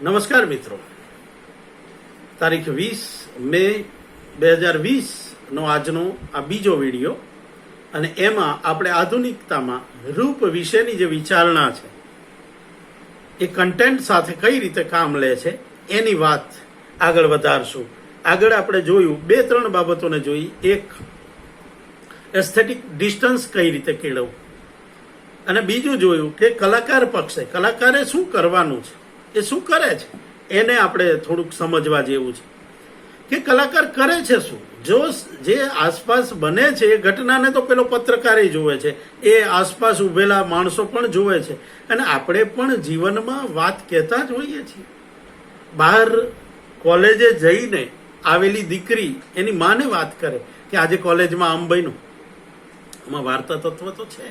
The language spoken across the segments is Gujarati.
નમસ્કાર મિત્રો, તારીખ 20 મે 2020નો આજનો આ બીજો વિડીયો અને એમાં આપણે આધુનિકતામાં રૂપ વિશેની જે વિચારણા છે એ કન્ટેન્ટ સાથે કઈ રીતે કામ લે છે એની વાત આગળ વધારશું. આગળ આપણે જોયું 2-3 બાબતોને જોઈ. એક, એસ્થેટિક ડિસ્ટન્સ કઈ રીતે કેળવવું, અને બીજું જોયું કે કલાકાર પક્ષે કલાકારે શું કરવાનું છે, એ શું કરે છે એને આપણે થોડુંક સમજવા જેવું છે કે કલાકાર કરે છે શું. જો જે આસપાસ બને છે એ ઘટનાને તો પેલો પત્રકાર જોવે છે, એ આસપાસ ઉભેલા માણસો પણ જોવે છે, અને આપણે પણ જીવનમાં વાત કહેતા જ હોઈએ છીએ. બહાર કોલેજે જઈને આવેલી દીકરી એની માને વાત કરે કે આજે કોલેજમાં આમ બન્યું. એમાં વાર્તા તત્વ તો છે,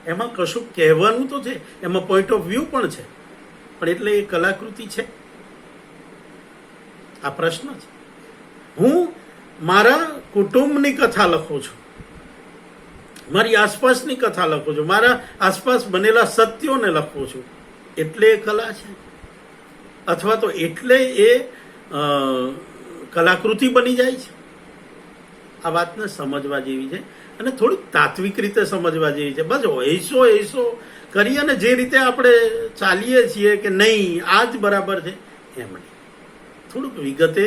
એમાં કશું કહેવાનું તો છે, એમાં પોઈન્ટ ઓફ વ્યૂ પણ છે, પણ એટલે એ કલાકૃતિ છે? આ પ્રશ્ન છે. હું મારા કુટુંબની કથા લખું છું, મારી આસપાસની કથા લખું છું, મારા આસપાસ બનેલા સત્યોને લખું છું, એટલે એ કલા છે? અથવા તો એટલે એ કલાકૃતિ બની જાય છે? આ વાતને સમજવા જેવી છે અને થોડીક તાત્વિક રીતે સમજવા જેવી છે. બસ એસો કરી અને જે રીતે આપણે ચાલીએ છીએ કે નહીં આ જ બરાબર છે એમ નહીં. થોડુંક વિગતે,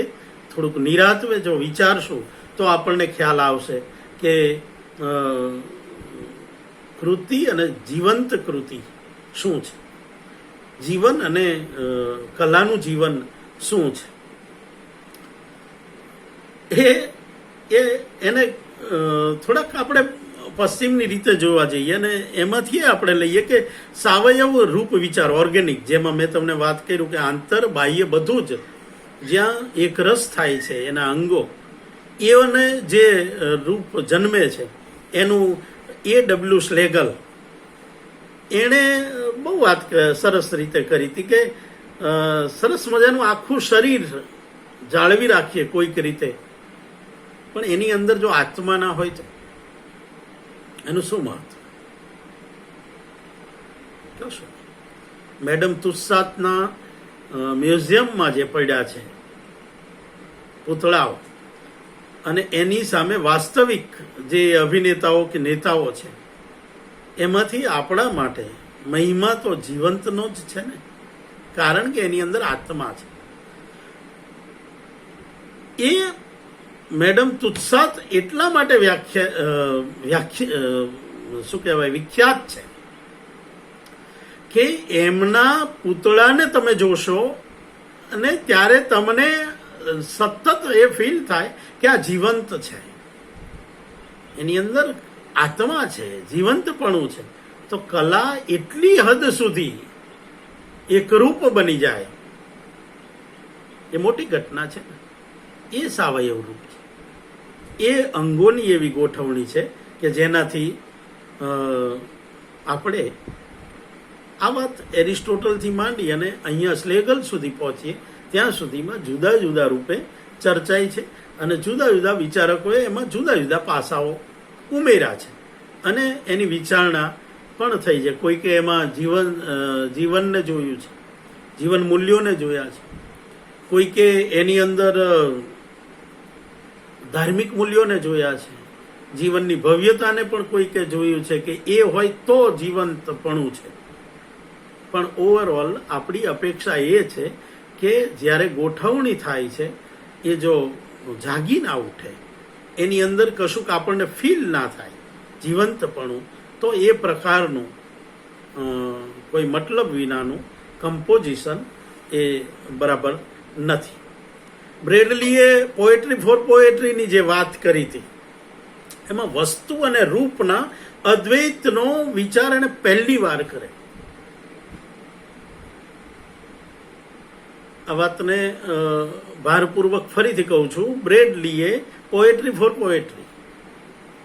થોડુંક નિરાંતે જો વિચારશું તો આપણને ખ્યાલ આવશે કે કૃતિ અને જીવંત કૃતિ શું છે, જીવન અને કલાનું જીવન શું છે. એને થોડાક આપણે પશ્ચિમની રીતે જોવા જઈએ અને એમાંથી આપણે લઈએ કે સાવયવ રૂપ વિચાર, ઓર્ગેનિક, જેમાં મેં તમને વાત કર્યું કે આંતર બાહ્ય બધું જ જ્યાં એક રસ થાય છે એના અંગો, એને જે રૂપ જન્મે છે એનું A.W. શ્લેગલ એણે બહુ વાત સરસ રીતે કરી હતી કે સરસ મજાનું આખું શરીર જાળવી રાખીએ કોઈક રીતે, પણ એની અંદર જો આત્મા ના હોય તો એનું શું મહત્વ? કશું. મેડમ તુસ્સાદના મ્યુઝિયમમાં જે પડ્યા છે પૂતળાઓ, અને એની સામે વાસ્તવિક જે અભિનેતાઓ કે નેતાઓ છે, એમાંથી આપણા માટે મહિમા તો જીવંતનો જ છે ને, કારણ કે એની અંદર આત્મા છે. એ મેડમ તુસ્સાદ એટલા માટે વિખ્યાત છે કે એમના પૂતળાને તમે જોશો અને ત્યારે તમને સતત એ ફીલ થાય કે આ જીવંત છે, એની અંદર આત્મા છે, જીવંતપણું છે. તો કલા એટલી હદ સુધી એકરૂપ બની જાય એ મોટી ઘટના છે ને, એ સાવયવ રૂપ છે. એ અંગોની એવી ગોઠવણી છે કે જેનાથી આપણે આ વાત એરિસ્ટોટલથી માંડી અને અહીંયા શ્લેગલ સુધી પહોંચીએ ત્યાં સુધીમાં જુદા જુદા રૂપે ચર્ચાઈ છે અને જુદા જુદા વિચારકોએ એમાં જુદા જુદા પાસાઓ ઉમેર્યા છે અને એની વિચારણા પણ થઈ છે. કોઈકે એમાં જીવનને જોયું છે, જીવન મૂલ્યોને જોયા છે, કોઈકે એની અંદર ધાર્મિક મૂલ્યોને જોયા છે, જીવનની ભવ્યતાને પણ કોઈકે જોયું છે કે એ હોય તો જીવંતપણું છે. પણ ઓવરઓલ આપણી અપેક્ષા એ છે કે જ્યારે ગોઠવણી થાય છે એ જો જાગી ના ઉઠે, એની અંદર કશુંક આપણને ફીલ ના થાય જીવંતપણું, તો એ પ્રકારનું કોઈ મતલબ વિનાનું કમ્પોઝિશન એ બરાબર નથી. બ્રેડલીએ પોએટ્રી ફોર પોએટ્રીની જે વાત કરી હતી એમાં વસ્તુ અને રૂપના અદ્વૈતનો વિચાર એને પહેલી વાર કરે. આ વાતને ભારપૂર્વક ફરીથી કહું છું. બ્રેડલીએ પોએટ્રી ફોર પોએટ્રી,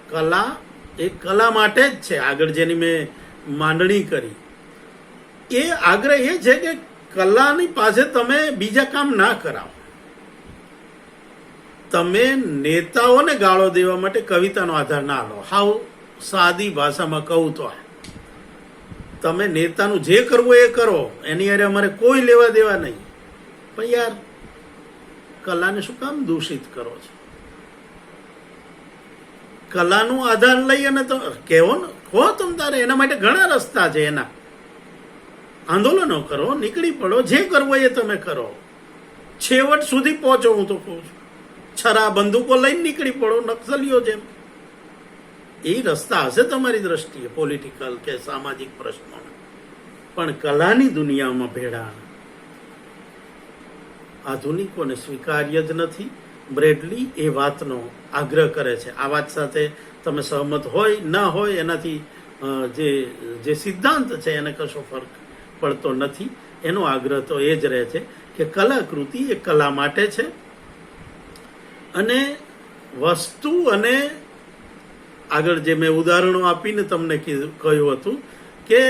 કલા એ કલા માટે જ છે, આગળ જેની મેં માંડણી કરી, એ આગ્રહ એ છે કે કલાની પાસે તમે બીજા કામ ના કરાવો. તમે નેતાઓને ગાળો દેવા માટે કવિતાનો આધાર ના લો. હાવ સાદી ભાષામાં કહું તો તમે નેતાનું જે કરવું એ કરો, એની હારે અમારે કોઈ લેવા દેવા નહીં. પણ યાર કલાને શું કામ દૂષિત કરો છો? કલાનો આધાર લઈ અને તો કહેવો ને, કહો તમ તારે, એના માટે ઘણા રસ્તા છે. એના આંદોલનો કરો, નીકળી પડો, જે કરવો એ તમે કરો, છેવટ સુધી પહોંચો. હું તો કહું છું, છરા બંદૂકો લઈને નીકળી પડો, નક્સલીઓ જેમ. એ રસ્તા હશે તમારી દ્રષ્ટિએ પોલિટિકલ કે સામાજિક પ્રશ્નો, પણ કલાની દુનિયામાં ભેળા આધુનિકોને સ્વીકાર્ય જ નથી. બ્રેડલી એ વાતનો આગ્રહ કરે છે. આ વાત સાથે તમે સહમત હોય ન હોય, એનાથી જે સિદ્ધાંત છે એને કશો ફરક પડતો નથી. એનો આગ્રહ તો એ જ રહે છે કે કલાકૃતિ એ કલા માટે છે, અને વસ્તુ, અને આગળ જે મેં ઉદાહરણો આપીને તમને કહ્યું હતું કે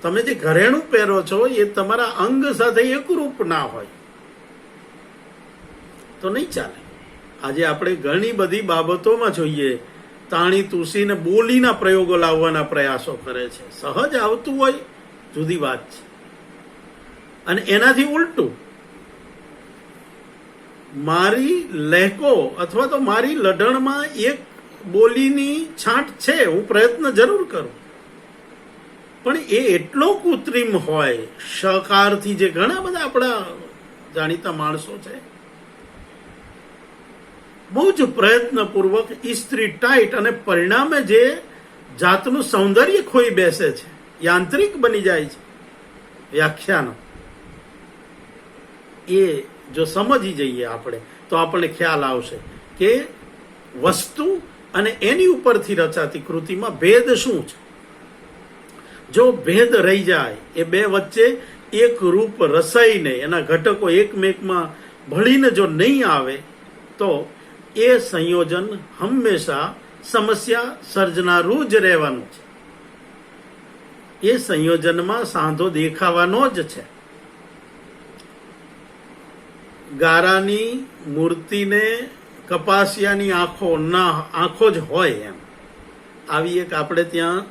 તમે જે ઘરેણું પહેરો છો એ તમારા અંગ સાથે એકરૂપ ના હોય તો નહીં ચાલે. આજે આપણે ઘણી બધી બાબતોમાં જોઈએ, તાણી તુસીને બોલીના પ્રયોગો લાવવાના પ્રયાસો કરે છે. સહજ આવતું હોય જુદી વાત છે, અને એનાથી ઉલટું મારી લહેકો અથવા તો મારી લઢણમાં એક બોલીની છાંટ છે, હું પ્રયત્ન જરૂર કરું, પણ એ એટલો કૃત્રિમ હોય, શકારથી, જે ઘણા બધા આપણા જાણીતા માણસો છે બહુ જ પ્રયત્નપૂર્વક ઇસ્ત્રી ટાઈટ, અને પરિણામે જે જાતનું સૌંદર્ય ખોઈ બેસે છે, યાંત્રિક બની જાય છે વ્યાખ્યાનો. એ જો સમજી જઈએ આપણે તો આપણને ખ્યાલ આવશે કે વસ્તુ અને એની ઉપરથી રચાતી કૃતિમાં ભેદ શું છે. જો ભેદ રહી જાય, એ બે વચ્ચે એક રૂપ રસાઈને એના ઘટકો એકમેકમાં ભળીને જો નહીં આવે, તો એ સંયોજન હંમેશા સમસ્યા સર્જનારું જ રહેવાનું છે. એ સંયોજનમાં સાંધો દેખાવાનો જ છે. ગારાની મૂર્તિને કપાસિયાની આંખો જ હોય એમ, આવી એક આપણે ત્યાં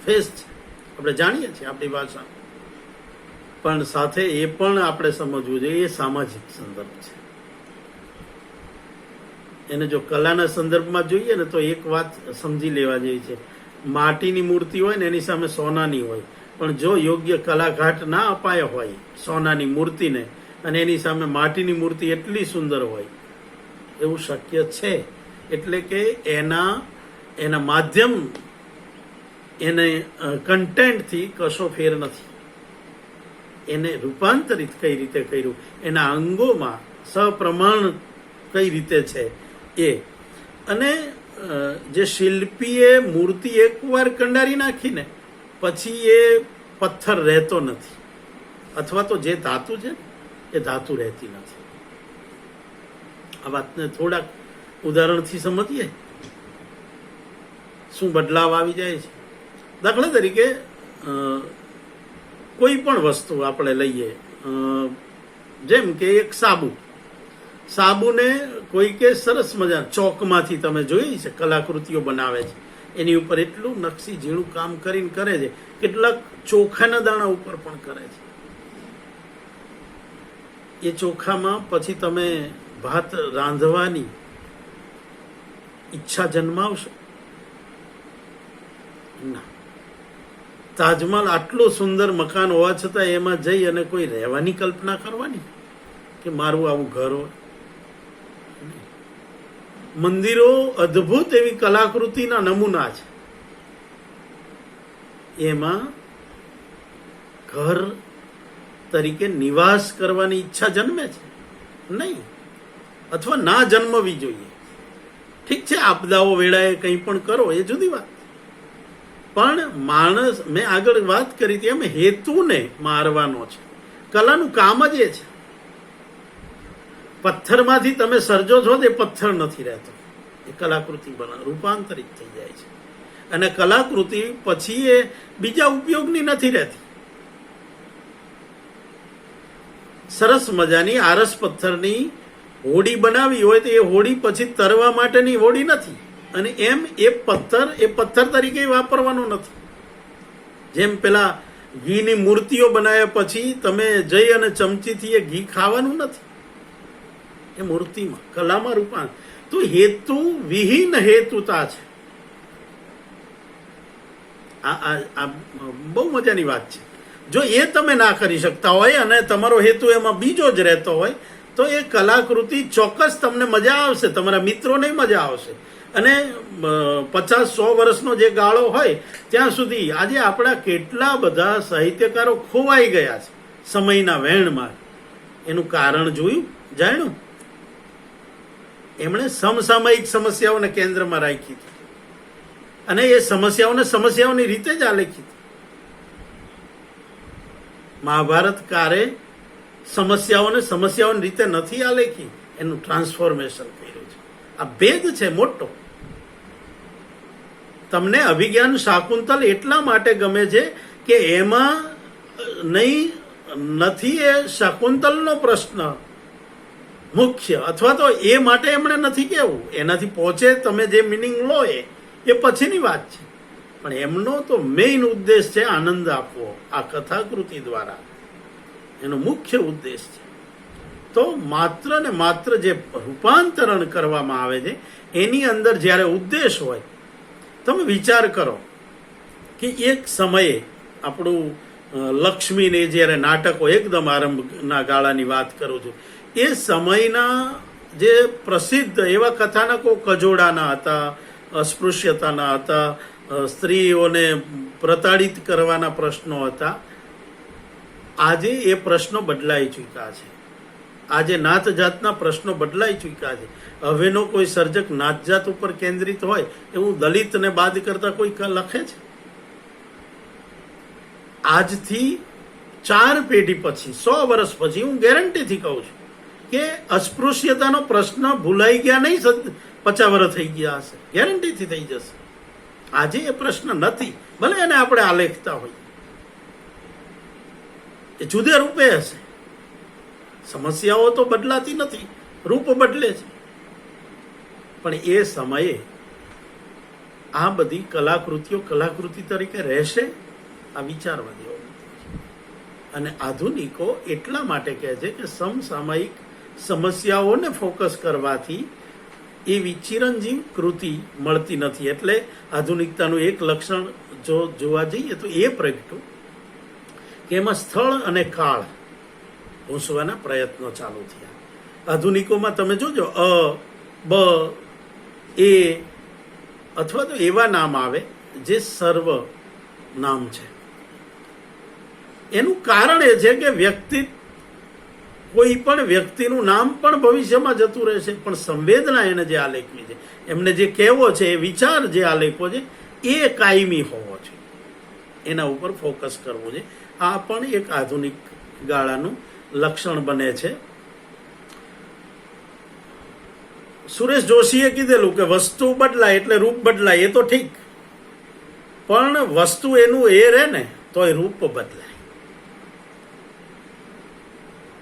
ફેસ છે, આપણે જાણીએ છીએ આપણી ભાષા, પણ સાથે એ પણ આપણે સમજવું જોઈએ એ સામાજિક સંદર્ભ છે. એને જો કલાના સંદર્ભમાં જોઈએ ને તો એક વાત સમજી લેવા જેવી છે. માટીની મૂર્તિ હોય ને એની સામે સોનાની હોય, પણ જો યોગ્ય કલાઘાટ ના અપાય હોય સોનાની મૂર્તિને, અને એની સામે માટીની મૂર્તિ એટલી સુંદર હોય, એવું શક્ય છે. એટલે કે એના માધ્યમ, એને કન્ટેન્ટથી કશો ફેર નથી. એને રૂપાંતરિત કઈ રીતે કર્યું, એના અંગોમાં સપ્રમાણ કઈ રીતે છે એ. અને જે શિલ્પીએ મૂર્તિ એકવાર કંડારી નાખીને પછી એ પથ્થર રહેતો નથી, અથવા તો જે ધાતુ છે એ ધાતુ રહેતી નથી. આ વાતને થોડાક ઉદાહરણથી સમજીએ શું બદલાવ આવી જાય છે. દાખલા તરીકે કોઈ પણ વસ્તુ આપણે લઈએ, જેમ કે એક સાબુને કોઈ કે સરસ મજા ચોકમાંથી તમે જોઈ છે કલાકૃતિઓ બનાવે છે, એની ઉપર એટલું નકશી ઝીણું કામ કરીને કરે છે, કેટલાક ચોખાના દાણા ઉપર પણ કરે છે. એ ચોખામાં પછી તમે ભાત રાંધવાની ઈચ્છા જન્માવશો ના. તાજમહલ આટલું સુંદર મકાન હોવા છતાં એમાં જઈ અને કોઈ રહેવાની કલ્પના કરવાની કે મારું આવું ઘર હોય. મંદિરો અદ્ભુત એવી કલાકૃતિના નમૂના છે, એમાં ઘર તરીકે નિવાસ કરવાની ઈચ્છા જન્મે છે નહીં, અથવા ના જન્મવી જોઈએ. ઠીક છે, આપદાઓ વેળાએ કંઈ પણ કરો એ જુદી વાત, પણ માણસ, મેં આગળ વાત કરી હતી એમ, હેતુને મારવાનો છે. કલાનું કામ જ એ છે. પથ્થરમાંથી તમે સર્જો છો તે પથ્થર નથી રહેતો, એ કલાકૃતિ રૂપાંતરિત થઈ જાય છે. અને કલાકૃતિ પછી એ બીજા ઉપયોગની નથી રહેતી. સરસ મજાની આરસ પથ્થરની હોડી બનાવી હોય તો એ હોડી પછી તરવા માટેની હોડી નથી, અને એમ એ પથ્થર તરીકે વાપરવાનો નથી. જેમ પેલા ઘીની મૂર્તિઓ બનાવ્યા પછી તમે જઈ અને ચમચીથી એ ઘી ખાવાનું નથી. એ મૂર્તિમાં કલામાં રૂપાંતર. તો હેતુ વિહીન હેતુતા છે. આ બહુ મજાની વાત છે. જો એ તમે ના કરી શકતા હોય અને તમારો હેતુ એમાં બીજો જ રહેતો હોય તો એ કલાકૃતિ ચોક્કસ તમને મજા આવશે, તમારા મિત્રોને મજા આવશે. અને 50-100 વર્ષનો જે ગાળો હોય ત્યાં સુધી આજે આપણા કેટલા બધા સાહિત્યકારો ખોવાઈ ગયા છે સમયના વહેણમાં. એનું કારણ જોયું, જાણ્યું? એમણે સમસામયિક સમસ્યાઓને કેન્દ્રમાં રાખી હતી અને એ સમસ્યાઓની રીતે જ આલેખી હતી. મહાભારતકારે સમસ્યાઓની રીતે નથી આલેખી, એનું ટ્રાન્સફોર્મેશન કર્યું છે. આ ભેદ છે મોટો. તમને અભિજ્ઞાન શાકુંતલ એટલા માટે ગમે છે કે એમાં નથી એ શાકુંતલનો પ્રશ્ન મુખ્ય, અથવા તો એ માટે એમણે નથી કહેવું. એનાથી પહોંચે તમે જે મિનિંગ લો એ પછીની વાત છે, પણ એમનો તો મેઇન ઉદ્દેશ છે આનંદ આપવો. આ કથાકૃતિ દ્વારા એનો મુખ્ય ઉદ્દેશ છે. તો માત્ર ને માત્ર જે રૂપાંતરણ કરવામાં આવે છે એની અંદર જ્યારે ઉદ્દેશ હોય, તમે વિચાર કરો કે એક સમયે આપણું લક્ષ્મીને જ્યારે નાટકો એકદમ આરંભના ગાળાની વાત કરું છું, એ સમયના જે પ્રસિદ્ધ એવા કથાનકો કજોડાના હતા, અસ્પૃશ્યતાના હતા, સ્ત્રીઓને પ્રતાડિત કરવાના પ્રશ્નો હતા. આજે એ પ્રશ્નો બદલાઈ ચૂક્યા છે. આજે નાત જાતના પ્રશ્નો બદલાઈ ચૂક્યા છે. હવેનો કોઈ સર્જક નાત જાત ઉપર કેન્દ્રિત હોય એવું દલિતને બાદ કરતા કોઈ લખે છે? આજથી 4 પેઢી પછી, 100 વર્ષ પછી હું ગેરંટીથી કહું છું કે અસ્પૃશ્યતાનો પ્રશ્ન ભૂલાઈ ગયા નહીં, 50 વર્ષ થઈ ગયા હશે, ગેરંટીથી થઈ જશે. આજે એ પ્રશ્ન નથી, ભલે એને આપણે આલેખતા હોય, એ જુદે રૂપે હશે. સમસ્યાઓ તો બદલાતી નથી, રૂપ બદલે છે. પણ એ સમયે આ બધી કલાકૃતિઓ કલાકૃતિ તરીકે રહેશે, આ વિચારવા જેવું. અને આધુનિકો એટલા માટે કહે છે કે સમસામયિક સમસ્યાઓને ફોકસ કરવાથી એવી ચિરંજીવ કૃતિ મળતી નથી. એટલે આધુનિકતાનું એક લક્ષણ જો જોવા જઈએ તો એ પ્રગટ્યું કે એમાં સ્થળ અને કાળ ભૂંસવાના પ્રયત્નો ચાલુ થયા. આધુનિકોમાં તમે જોજો બ એ અથવા તો એવા નામ આવે જે સર્વ નામ છે. એનું કારણ એ છે કે કોઈ પણ વ્યક્તિનું નામ પણ ભવિષ્યમાં જતું રહેશે, પણ સંવેદના એને જે આલેખવી છે, એમને જે કહેવો છે, એ વિચાર જે આલેખવો છે, એ કાયમી હોવો છે. એના ઉપર ફોકસ કરવો છે. આ પણ એક આધુનિક ગાળાનું લક્ષણ બને છે. સુરેશ જોશીએ કીધેલું કે વસ્તુ બદલાય એટલે રૂપ બદલાય. એ તો ઠીક, પણ વસ્તુ એનું એ રહે ને તો એ રૂપ બદલાય.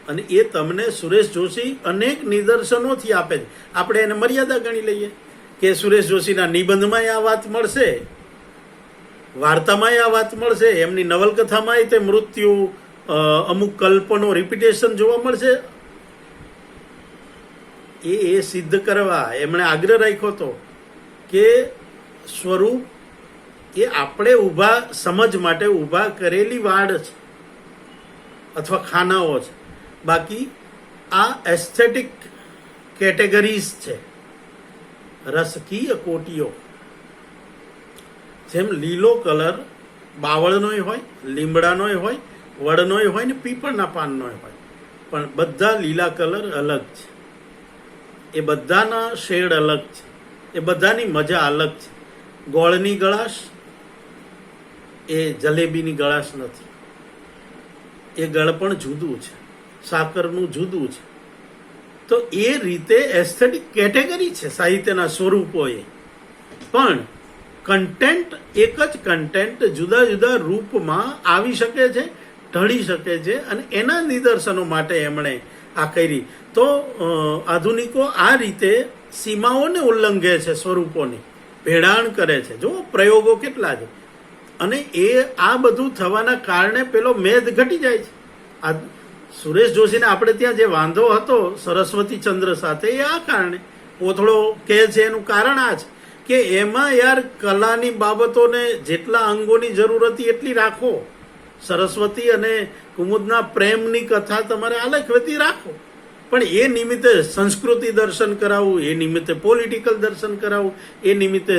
અને એ તમને સુરેશ જોશી અનેક નિદર્શનોથી આપે છે. આપણે એને મર્યાદા ગણી લઈએ કે સુરેશ જોશીના નિબંધમાં આ વાત મળશે, વાર્તામાં આ વાત મળશે, એમની નવલકથામાં તે મૃત્યુ, અમુક કલ્પનો, રિપીટેશન જોવા મળશે. એ સિદ્ધ કરવા એમણે આગ્રહ રાખ્યો હતો કે સ્વરૂપ એ આપણે સમજ માટે ઊભા કરેલી વાડ છે અથવા ખાનાઓ છે. બાકી આ એસ્થેટિક કેટેગરીઝ છે, રસકીય કોટીઓ. જેમ લીલો કલર બાવળનોય હોય, લીમડાનોય હોય, વડનોય હોય ને પીપળના પાનનોય હોય, પણ બધા લીલા કલર અલગ છે. એ બધાના શેડ અલગ છે, એ બધાની મજા અલગ છે. ગોળની ગળાશ એ જલેબીની ગળાશ નથી. એ ગળપણ જુદું છે, સાકરનું જુદું છે. તો એ રીતે એસ્થેટિક કેટેગરી છે સાહિત્યના સ્વરૂપોએ. પણ કન્ટેન્ટ, એક જ કન્ટેન્ટ જુદા જુદા રૂપમાં આવી શકે છે, ઢળી શકે છે, અને એના નિદર્શનો માટે એમણે આ કરી. તો આધુનિકો આ રીતે સીમાઓને ઉલ્લંઘે છે, સ્વરૂપોની ભેળાણ કરે છે. જો પ્રયોગો કેટલા છે. અને આ બધું થવાના કારણે પેલો મેદ ઘટી જાય છે. આ સુરેશ જોશીને આપણે ત્યાં જે વાંધો હતો સરસ્વતી ચંદ્ર સાથે, એ આ કારણે કોથળો કહે છે એનું કારણ આ છે કે એમાં યાર કલાની બાબતોને જેટલા અંગોની જરૂર હતી એટલી રાખો. સરસ્વતી અને કુમુદના પ્રેમની કથા તમારે આલેખવતી રાખો, પણ એ નિમિત્તે સંસ્કૃતિ દર્શન કરાવવું, એ નિમિત્તે પોલિટિકલ દર્શન કરાવવું, એ નિમિત્તે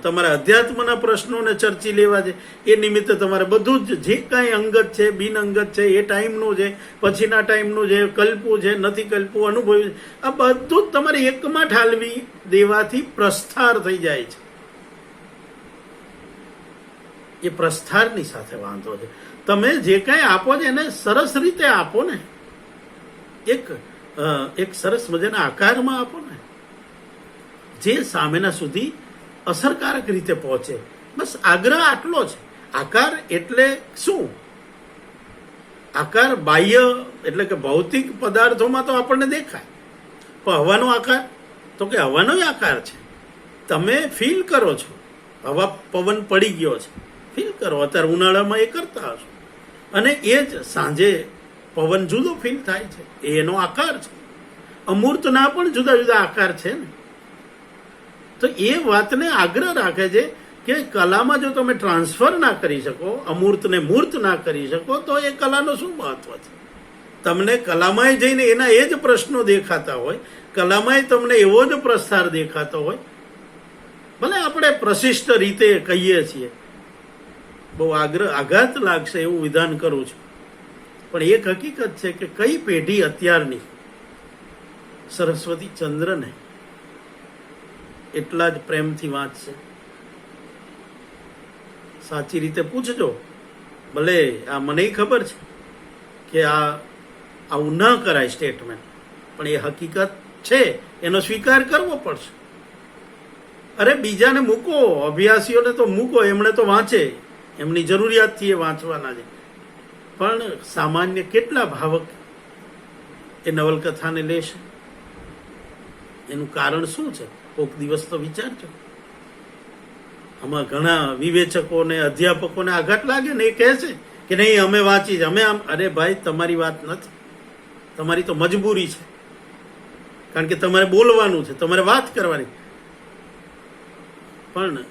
તમારા અધ્યાત્મના પ્રશ્નોને ચર્ચી લેવા છે, એ નિમિત્તે તમારે બધું જ જે કાંઈ અંગત છે, બિન અંગત છે, એ ટાઈમનું છે, પછીના ટાઈમનું છે, કલ્પવું છે, નથી કલ્પવું, અનુભવ્યું છે, આ બધું જ તમારે એકમાં ઠાલવી દેવાથી પ્રસ્થાર થઈ જાય છે. એ પ્રસ્થારની સાથે વાંધો છે. તમે જે કાંઈ આપો છો એને સરસ રીતે આપો ને, એક સરસ મજાના આકારમાં આપો ને, જે સામેના સુધી અસરકારક રીતે પહોંચે. બસ આગ્રહ આટલો છે. આકાર એટલે શું? આકાર બાહ્ય એટલે કે ભૌતિક પદાર્થોમાં તો આપણને દેખાય, પણ હવાનો આકાર તો કે હવાનો આકાર છે. તમે ફીલ કરો છો, હવા પવન પડી ગયો છે, ફીલ કરો. અત્યારે ઉનાળામાં એ કરતા હશો, અને એ જ સાંજે પવન જુદો ફીલ થાય છે, એનો આકાર છે. અમૂર્તના પણ જુદા જુદા આકાર છે ને. તો એ વાતને આગ્રહ રાખે છે કે કલામાં જો તમે ટ્રાન્સફર ના કરી શકો, અમૂર્તને મૂર્ત ના કરી શકો, તો એ કલાનો શું મહત્વ છે? તમને કલામાં જઈને એના એ જ પ્રશ્નો દેખાતા હોય, કલામાં તમને એવો જ પ્રસ્તાર દેખાતો હોય, ભલે આપણે પ્રશિષ્ટ રીતે કહીએ છીએ, બહુ આઘાત લાગશે એવું વિધાન કરું છું, પણ એક હકીકત છે કે કઈ પેઢી અત્યારની સરસ્વતી ચંદ્રને એટલા જ પ્રેમથી વાંચશે? સાચી રીતે પૂછજો. ભલે આ મને ખબર છે કે આવું ન કરાય સ્ટેટમેન્ટ, પણ એ હકીકત છે, એનો સ્વીકાર કરવો પડશે. અરે બીજાને મૂકો, અભ્યાસીઓને તો મૂકો, એમણે તો વાંચે, એમની જરૂરિયાતથી એ વાંચવાના છે, પણ સામાન્ય કેટલા ભાવક એ નવલકથાને લેશે? એનું કારણ શું છે? કોઈક દિવસ તો વિચારજો. આમાં ઘણા વિવેચકોને, અધ્યાપકોને આઘાત લાગે ને, એ કહે છે કે નહીં અમે વાંચી, અમે આમ. અરે ભાઈ, તમારી વાત નથી, તમારી તો મજબૂરી છે, કારણ કે તમારે બોલવાનું છે, તમારે વાત કરવાની. પણ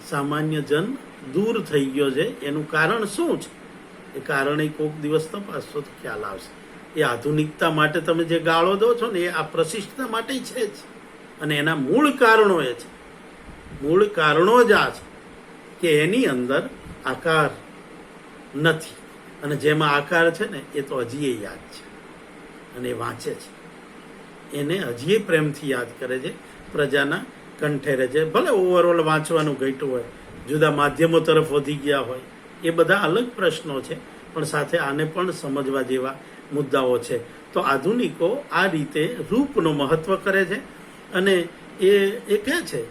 સામાન્ય જન દૂર થઈ ગયો છે. એનું કારણ શું છે? એ કારણે કોઈક દિવસ તપાસશો તો ખ્યાલ આવશે. એ આધુનિકતા માટે તમે જે ગાળો દો છો ને, એ આ પ્રશિષ્ટતા માટે છે જ, અને એના મૂળ કારણો એ છે. મૂળ કારણો જ આ છે કે એની અંદર આકાર નથી, અને જેમાં આકાર છે ને એ તો હજી યાદ છે, અને એ વાંચે છે, એને હજી પ્રેમથી યાદ કરે છે, પ્રજાના કંઠે રહે છે. ભલે ઓવરઓલ વાંચવાનું ઘટ્યું હોય, જુદા માધ્યમો તરફ વધી ગયા હોય, એ બધા અલગ પ્રશ્નો છે, પણ સાથે આને પણ સમજવા જેવા મુદ્દાઓ છે. તો આધુનિકો આ રીતે રૂપનો મહત્વ કરે છે, અને એ કહે છે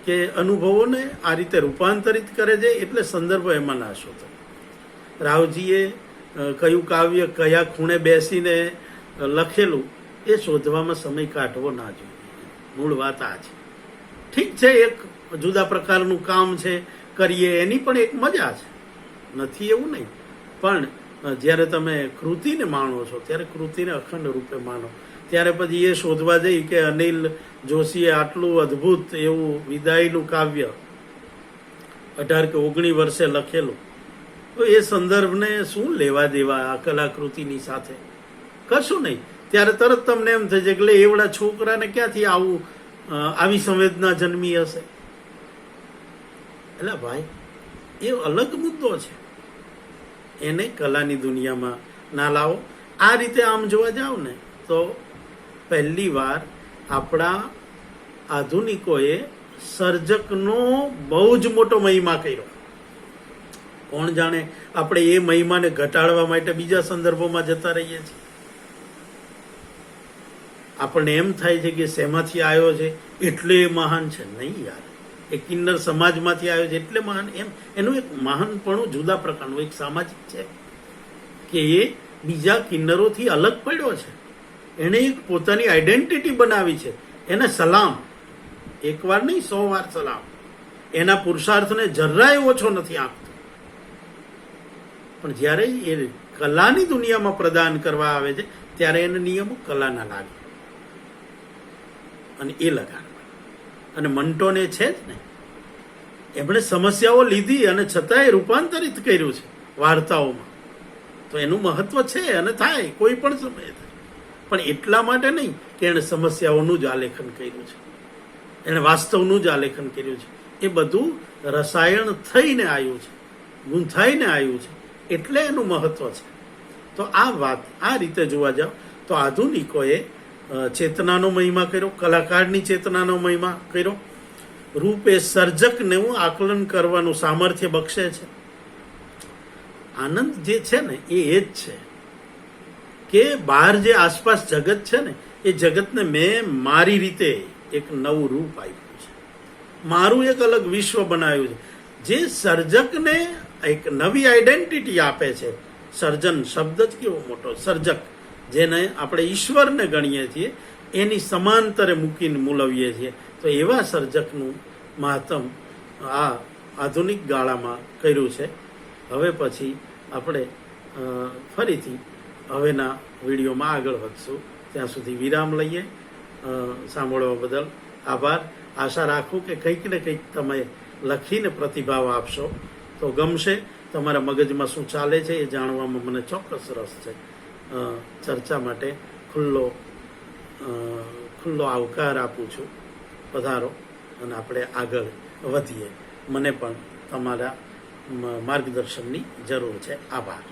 કે અનુભવોને આ રીતે રૂપાંતરિત કરે છે, એટલે સંદર્ભો એમાં ના શોધો. રાવજીએ કયું કાવ્ય કયા ખૂણે બેસીને લખેલું એ શોધવામાં સમય કાઢવો ના જોઈએ. મૂળ વાત આ છે. ઠીક છે, એક જુદા પ્રકારનું કામ છે, કરીએ, એની પણ એક મજા છે, નથી એવું નહીં. પણ જ્યારે તમે કૃતિને માણો છો, ત્યારે કૃતિને અખંડ રૂપે માનો. ત્યારે પછી એ શોધવા જઈ કે અનિલ જોશીએ આટલું અદ્ભુત એવું વિદાયનું કાવ્ય 18 કે 19 વર્ષે લખેલું, તો એ સંદર્ભને શું લેવા દેવા આ કલાકૃતિની સાથે? કશું નહીં. ત્યારે તરત તમને એમ થઈ જાય કે એવડા છોકરાને ક્યાંથી આવી સંવેદના જન્મી હશે? એટલે ભાઈ, એ અલગ મુદ્દો છે, એને કલાની દુનિયામાં ના લાવો. આ રીતે આમ જોવા જાવ ને તો પહેલી વાર આપણા આધુનિકોએ સર્જકનો બહુ જ મોટો મહિમા કર્યો. કોણ જાણે આપણે એ મહિમાને ઘટાડવા માટે બીજા સંદર્ભોમાં જતા રહીએ છીએ. આપણને એમ થાય છે કે શેમાંથી આવ્યો છે એટલે મહાન છે. નહીં યાર, એ કિન્નર સમાજમાંથી આવ્યો છે એટલે મહાન. એનું એક મહાનપણું જુદા પ્રકારનું એક સામાજિક છે કે એ બીજા કિન્નરોથી અલગ પડ્યો છે. એને એક પોતાની આઈડેન્ટિટી બનાવી છે. એને સલામ, એક વાર નહીં 100 વાર સલામ. એના પુરુષાર્થને જરાય ઓછો નથી આપતો. પણ જ્યારે એ કલાની દુનિયામાં પ્રદાન કરવા આવે છે ત્યારે એના નિયમો કલાના લાગે અને એ લગાડવા. અને મંટોને છે જ ને, એમણે સમસ્યાઓ લીધી અને છતાંય રૂપાંતરિત કર્યું છે વાર્તાઓમાં. તો એનું મહત્વ છે અને થાય કોઈ પણ સમયે થાય, પણ એટલા માટે નહીં કે એણે સમસ્યાઓનું જ આલેખન કર્યું છે, એણે વાસ્તવનું જ આલેખન કર્યું છે. એ બધું રસાયણ થઈને આવ્યું છે, ગૂંથાઈને આવ્યું છે, એટલે એનું મહત્વ છે. તો આ વાત આ રીતે જોવા જાવ તો આધુનિકોએ ચેતનાનો મહિમા કર્યો, કલાકારની ચેતનાનો મહિમા કર્યો. રૂપ એ સર્જકને આકલન કરવાનું સામર્થ્ય બક્ષે છે. આનંદ જે છે ને એ જ છે કે બહાર જે આસપાસ જગત છે ને એ જગતને મેં મારી રીતે એક નવું રૂપ આપ્યું છે, મારું એક અલગ વિશ્વ બનાવ્યું છે. જે સર્જકને એક નવી આઈડેન્ટિટી આપે છે, સર્જન શબ્દ જ કેવો મોટો, સર્જક જેને આપણે ઈશ્વરને ગણીએ છીએ એની સમાંતરે મૂકીને મૂલવીએ છીએ. તો એવા સર્જકનું મહાત્મ આ આધુનિક ગાળામાં કર્યું છે. હવે પછી આપણે ફરીથી હવેના વિડીયોમાં આગળ વધશું. ત્યાં સુધી વિરામ લઈએ. સાંભળવા બદલ આભાર. આશા રાખું કે કંઈક ને કંઈક તમે લખીને પ્રતિભાવ આપશો તો ગમશે. તમારા મગજમાં શું ચાલે છે એ જાણવામાં મને ચોક્કસ રસ છે. ચર્ચા માટે ખુલ્લો આવકાર આપું છું. પધારો અને આપણે આગળ વધીએ. મને પણ તમારા માર્ગદર્શનની જરૂર છે. આભાર.